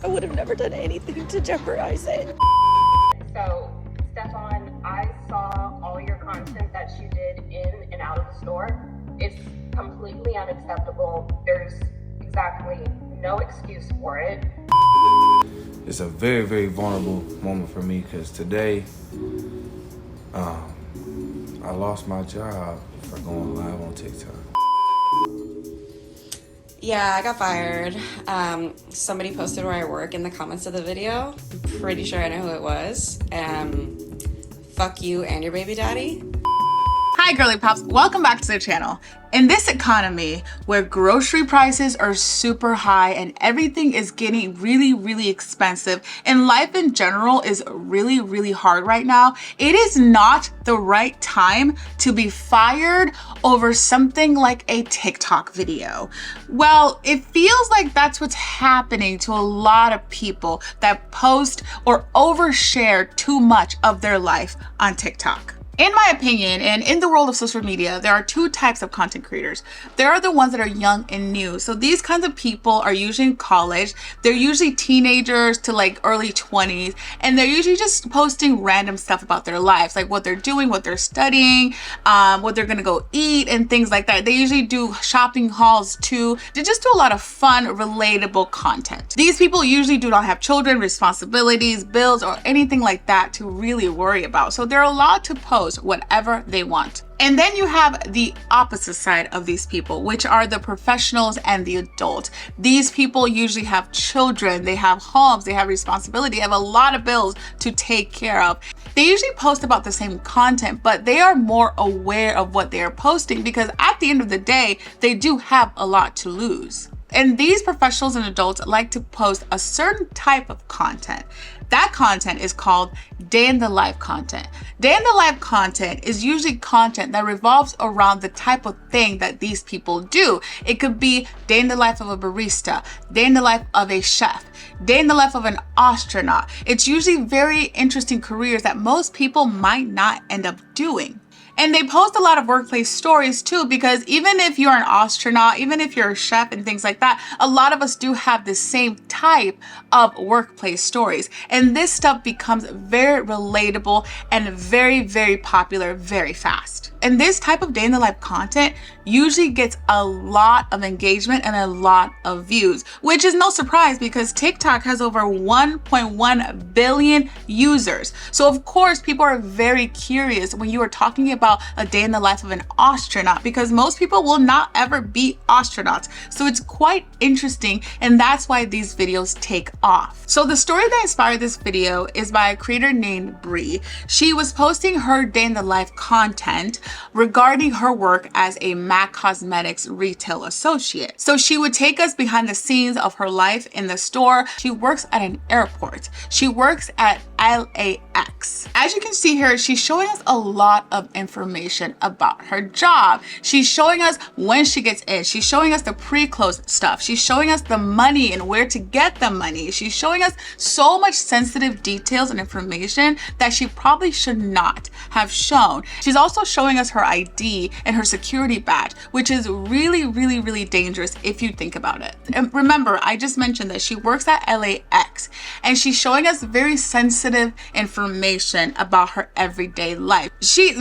I would have never done anything to jeopardize it. So, Stefan, I saw all your content that you did in and out of the store. It's completely unacceptable. There's exactly no excuse for it. It's a very, very vulnerable moment for me because today I lost my job for going live on TikTok. Yeah, I got fired. Somebody posted where I work in the comments of the video. I'm pretty sure I know who it was. Fuck you and your baby daddy. Hi girly pops, welcome back to the channel. In this economy where grocery prices are super high and everything is getting really expensive and life in general is really hard right now, it is not the right time to be fired over something like a TikTok video. Well, it feels like that's what's happening to a lot of people that post or overshare too much of their life on TikTok. In my opinion, and in the world of social media, there are two types of content creators. There are the ones that are young and new. So these kinds of people are usually in college. They're usually teenagers to like early 20s. And they're usually just posting random stuff about their lives, like what they're doing, what they're studying, what they're gonna go eat and things like that. They usually do shopping hauls too. They just do a lot of fun, relatable content. These people usually do not have children, responsibilities, bills, or anything like that to really worry about. So they're allowed to post whatever they want. And then you have the opposite side of these people, which are the professionals and the adults. These people usually have children, they have homes, they have responsibility, they have a lot of bills to take care of. They usually post about the same content, but they are more aware of what they are posting because at the end of the day, they do have a lot to lose. And these professionals and adults like to post a certain type of content. That content is called day in the life content. Day in the life content is usually content that revolves around the type of thing that these people do. It could be day in the life of a barista, day in the life of a chef, day in the life of an astronaut. It's usually very interesting careers that most people might not end up doing. And they post a lot of workplace stories too, because even if you're an astronaut, even if you're a chef and things like that, a lot of us do have the same type of workplace stories. And this stuff becomes very relatable and very popular very fast. And this type of day in the life content usually gets a lot of engagement and a lot of views, which is no surprise because TikTok has over 1.1 billion users. So of course, people are very curious when you are talking about a day in the life of an astronaut because most people will not ever be astronauts. So it's quite interesting and that's why these videos take off. So the story that inspired this video is by a creator named Bree. She was posting her day in the life content regarding her work as a MAC Cosmetics retail associate. So she would take us behind the scenes of her life in the store. She works at an airport. She works at LAX. As you can see here, she's showing us a lot of information about her job. She's showing us when she gets in. She's showing us the pre-close stuff. She's showing us the money and where to get the money. She's showing us so much sensitive details and information that she probably should not have shown. She's also showing us her ID and her security badge, which is really dangerous if you think about it. And remember, I just mentioned that she works at LAX and she's showing us very sensitive information about her everyday life.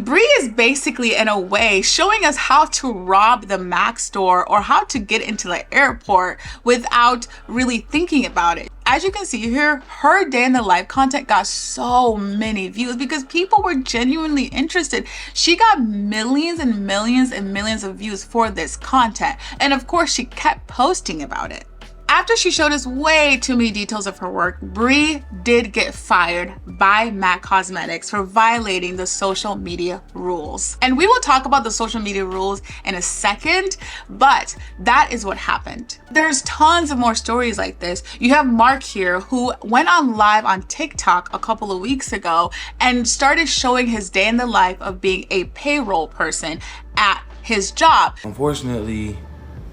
Bree is basically in a way showing us how to rob the MAC store or how to get into the airport without really thinking about it. As you can see here, her day in the life content got so many views because people were genuinely interested. She got millions and millions of views for this content. And of course, she kept posting about it. After she showed us way too many details of her work, Bree did get fired by MAC Cosmetics for violating the social media rules. And we will talk about the social media rules in a second, but that is what happened. There's tons of more stories like this. You have Mark here who went on live on TikTok a couple of weeks ago and started showing his day in the life of being a payroll person at his job. Unfortunately,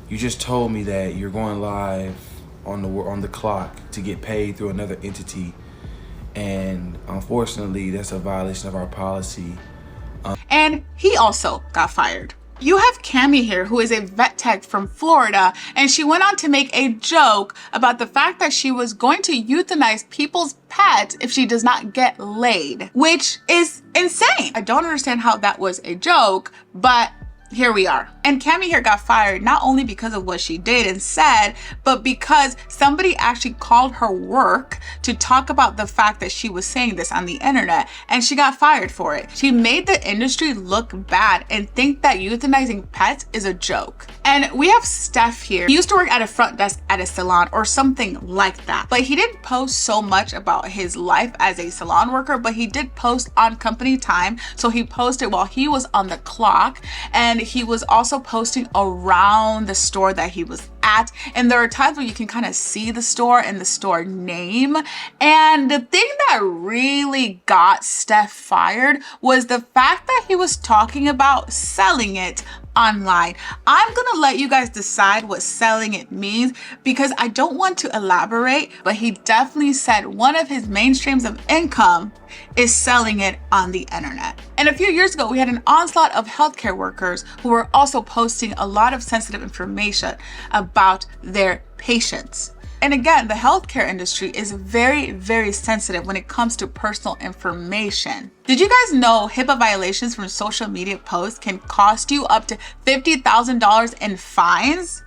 you just told me that you're going live on the clock to get paid through another entity, and unfortunately that's a violation of our policy. And he also got fired. You have Cammie here, who is a vet tech from Florida, and she went on to make a joke about the fact that she was going to euthanize people's pets if she does not get laid, which is insane. I don't understand how that was a joke, but here we are. And Cammie here got fired not only because of what she did and said, but because somebody actually called her work to talk about the fact that she was saying this on the internet, and she got fired for it. She made the industry look bad and think that euthanizing pets is a joke. And we have Steph here. He used to work at a front desk at a salon or something like that, but he didn't post so much about his life as a salon worker, but he did post on company time. So he posted while he was on the clock, and he was also posting around the store that he was at. And there are times where you can kind of see the store and the store name. And the thing that really got Steph fired was the fact that he was talking about selling it online. I'm gonna let you guys decide what selling it means because I don't want to elaborate, but he definitely said one of his main streams of income is selling it on the internet. And a few years ago, we had an onslaught of healthcare workers who were also posting a lot of sensitive information about their patients. And again, the healthcare industry is very, very sensitive when it comes to personal information. Did you guys know HIPAA violations from social media posts can cost you up to $50,000 in fines?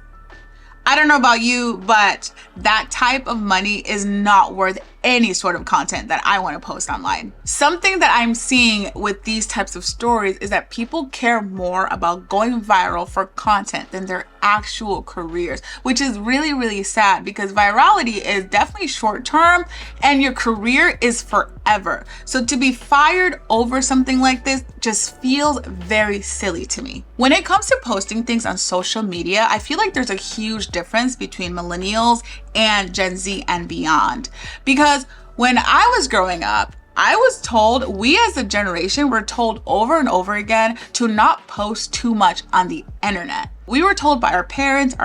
I don't know about you, but that type of money is not worth any sort of content that I want to post online. Something that I'm seeing with these types of stories is that people care more about going viral for content than their actual careers, which is really, really sad because virality is definitely short term and your career is forever. So to be fired over something like this just feels very silly to me. When it comes to posting things on social media, I feel like there's a huge difference between millennials and Gen Z and beyond. Because when I was growing up, I was told, we as a generation were told over and over again to not post too much on the internet. We were told by our parents,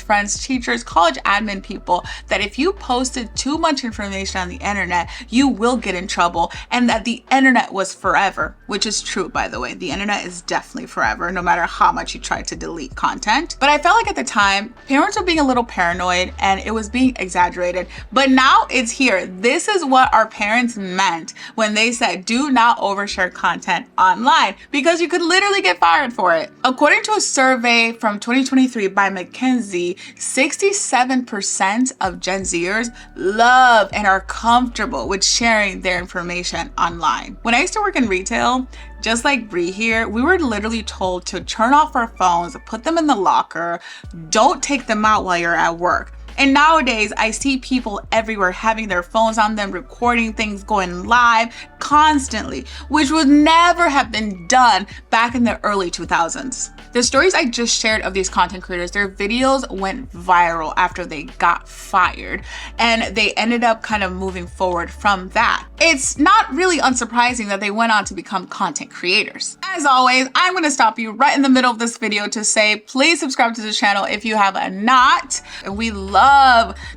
friends, teachers, college admin people that if you posted too much information on the internet, you will get in trouble and that the internet was forever, which is true, by the way. The internet is definitely forever, no matter how much you try to delete content. But I felt like at the time, parents were being a little paranoid and it was being exaggerated. But now it's here. This is what our parents meant when they said, do not overshare content online because you could literally get fired for it. According to a survey from 2023 by McKinsey, 67% of Gen Zers love and are comfortable with sharing their information online. When I used to work in retail, just like Bree here, we were literally told to turn off our phones, put them in the locker, don't take them out while you're at work. And nowadays, I see people everywhere having their phones on them, recording things, going live constantly, which would never have been done back in the early 2000s. The stories I just shared of these content creators, their videos went viral after they got fired, and they ended up kind of moving forward from that. It's not really unsurprising that they went on to become content creators. As always, I'm gonna stop you right in the middle of this video to say, please subscribe to the channel if you have not. And we love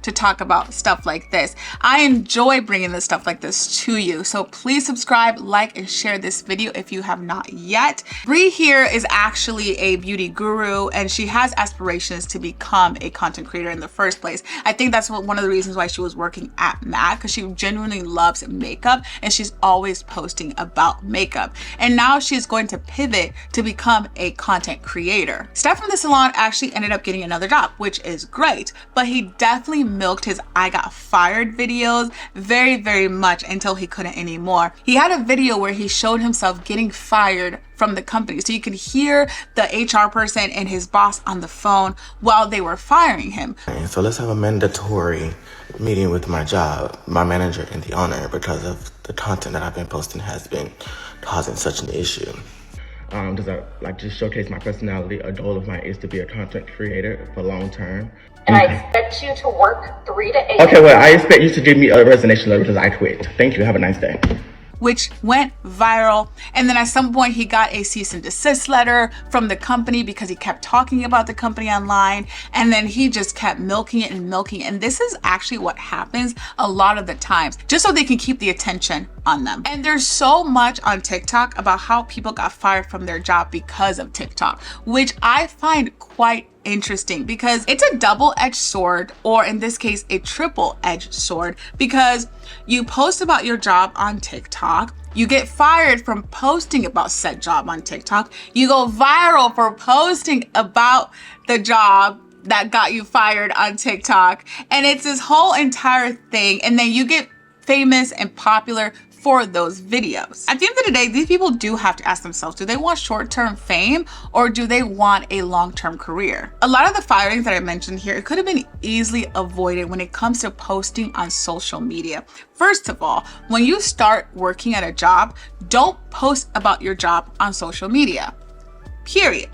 to talk about stuff like this. I enjoy bringing this stuff like this to you. So please subscribe, like, and share this video if you have not yet. Bree here is actually a beauty guru and she has aspirations to become a content creator in the first place. I think that's one of the reasons why she was working at MAC, because she genuinely loves makeup and she's always posting about makeup. And now she's going to pivot to become a content creator. Steph from the salon actually ended up getting another job, which is great, but he definitely milked his I got fired videos very, very much until he couldn't anymore. He had a video where he showed himself getting fired from the company. So you could hear the HR person and his boss on the phone while they were firing him. So let's have a mandatory meeting with my job, my manager, and the owner because of the content that I've been posting has been causing such an issue. Does I like just showcase my personality? A goal of mine is to be a content creator for long term. And I expect you to work 3 to 8. Okay, well, I expect you to give me a resignation letter because I quit. Thank you. Have a nice day. Which went viral. And then at some point he got a cease and desist letter from the company because he kept talking about the company online. And then he just kept milking it and milking it. And this is actually what happens a lot of the times, just so they can keep the attention on them. And there's so much on TikTok about how people got fired from their job because of TikTok, which I find quite interesting because it's a double-edged sword, or in this case, a triple-edged sword, because you post about your job on TikTok, you get fired from posting about said job on TikTok, you go viral for posting about the job that got you fired on TikTok, and it's this whole entire thing, and then you get famous and popular for those videos. At the end of the day, these people do have to ask themselves, do they want short-term fame or do they want a long-term career? A lot of the firings that I mentioned here, it could have been easily avoided when it comes to posting on social media. First of all, when you start working at a job, don't post about your job on social media, period.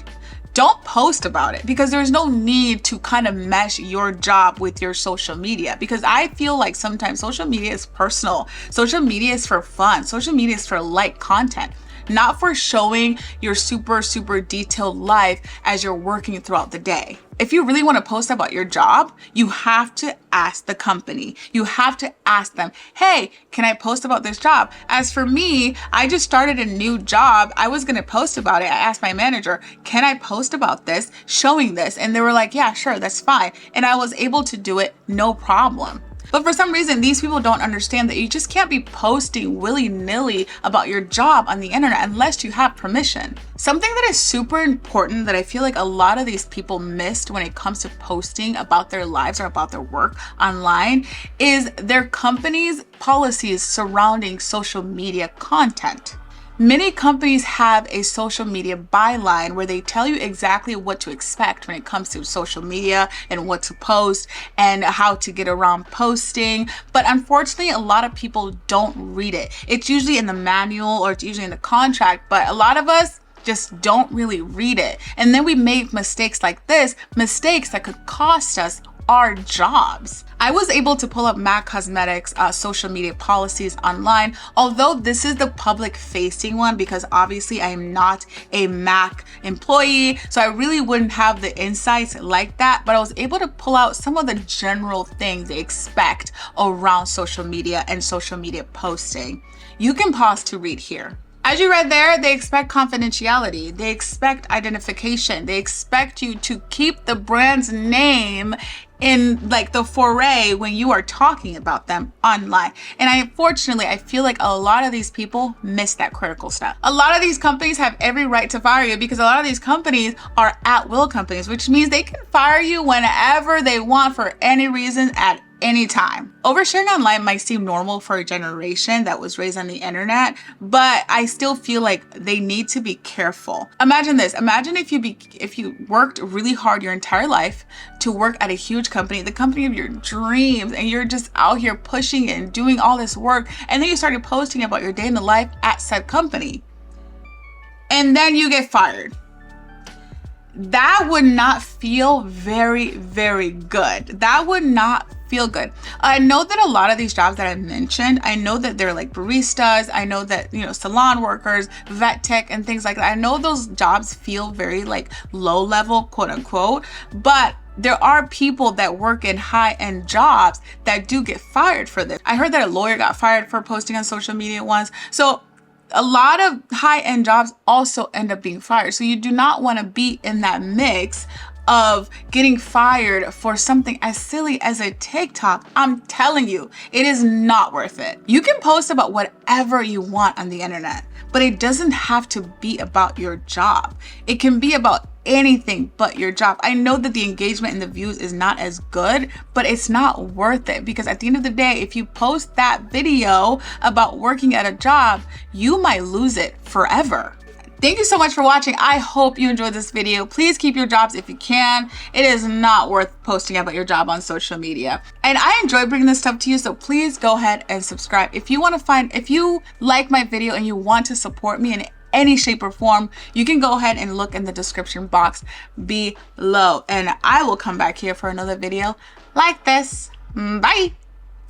Don't post about it because there's no need to kind of mesh your job with your social media, because I feel like sometimes social media is personal. Social media is for fun. Social media is for light content, not for showing your super detailed life as you're working throughout the day. If you really want to post about your job, you have to ask the company. You have to ask them, hey, can I post about this job? As for me, I just started a new job. I was going to post about it. I asked my manager, can I post about this, showing this? And they were like, yeah, sure, that's fine. And I was able to do it, no problem. But for some reason, these people don't understand that you just can't be posting willy-nilly about your job on the internet unless you have permission. Something that is super important that I feel like a lot of these people missed when it comes to posting about their lives or about their work online is their company's policies surrounding social media content. Many companies have a social media byline where they tell you exactly what to expect when it comes to social media and what to post and how to get around posting. But unfortunately, a lot of people don't read it. It's usually in the manual or it's usually in the contract, but a lot of us just don't really read it. And then we make mistakes like this, mistakes that could cost us our jobs. I was able to pull up MAC Cosmetics social media policies online, although this is the public facing one because obviously I am not a MAC employee, so I really wouldn't have the insights like that, but I was able to pull out some of the general things they expect around social media and social media posting. You can pause to read here. As you read there, they expect confidentiality, they expect identification, they expect you to keep the brand's name in like the foray when you are talking about them online. And unfortunately, I feel like a lot of these people miss that critical step. A lot of these companies have every right to fire you because a lot of these companies are at-will companies, which means they can fire you whenever they want for any reason at any time. Oversharing online might seem normal for a generation that was raised on the internet, but I still feel like they need to be careful. Imagine this. Imagine if you worked really hard your entire life to work at a huge company, the company of your dreams, and you're just out here pushing it and doing all this work, and then you started posting about your day in the life at said company, and then you get fired. That would not feel very good. That would not feel good. I know that a lot of these jobs that I mentioned, I know that they're like baristas, I know that, salon workers, vet tech and things like that. I know those jobs feel very like low level, quote unquote, but there are people that work in high-end jobs that do get fired for this. I heard that a lawyer got fired for posting on social media once. So a lot of high-end jobs also end up being fired. So you do not want to be in that mix of getting fired for something as silly as a TikTok. I'm telling you, it is not worth it. You can post about whatever you want on the internet, but it doesn't have to be about your job. It can be about anything but your job. I know that the engagement and the views is not as good, but it's not worth it because at the end of the day, if you post that video about working at a job, you might lose it forever. Thank you so much for watching. I hope you enjoyed this video. Please keep your jobs if you can. It is not worth posting about your job on social media. And I enjoy bringing this stuff to you, so please go ahead and subscribe. If you like my video and you want to support me in any shape or form, you can go ahead and look in the description box below. And I will come back here for another video like this. Bye.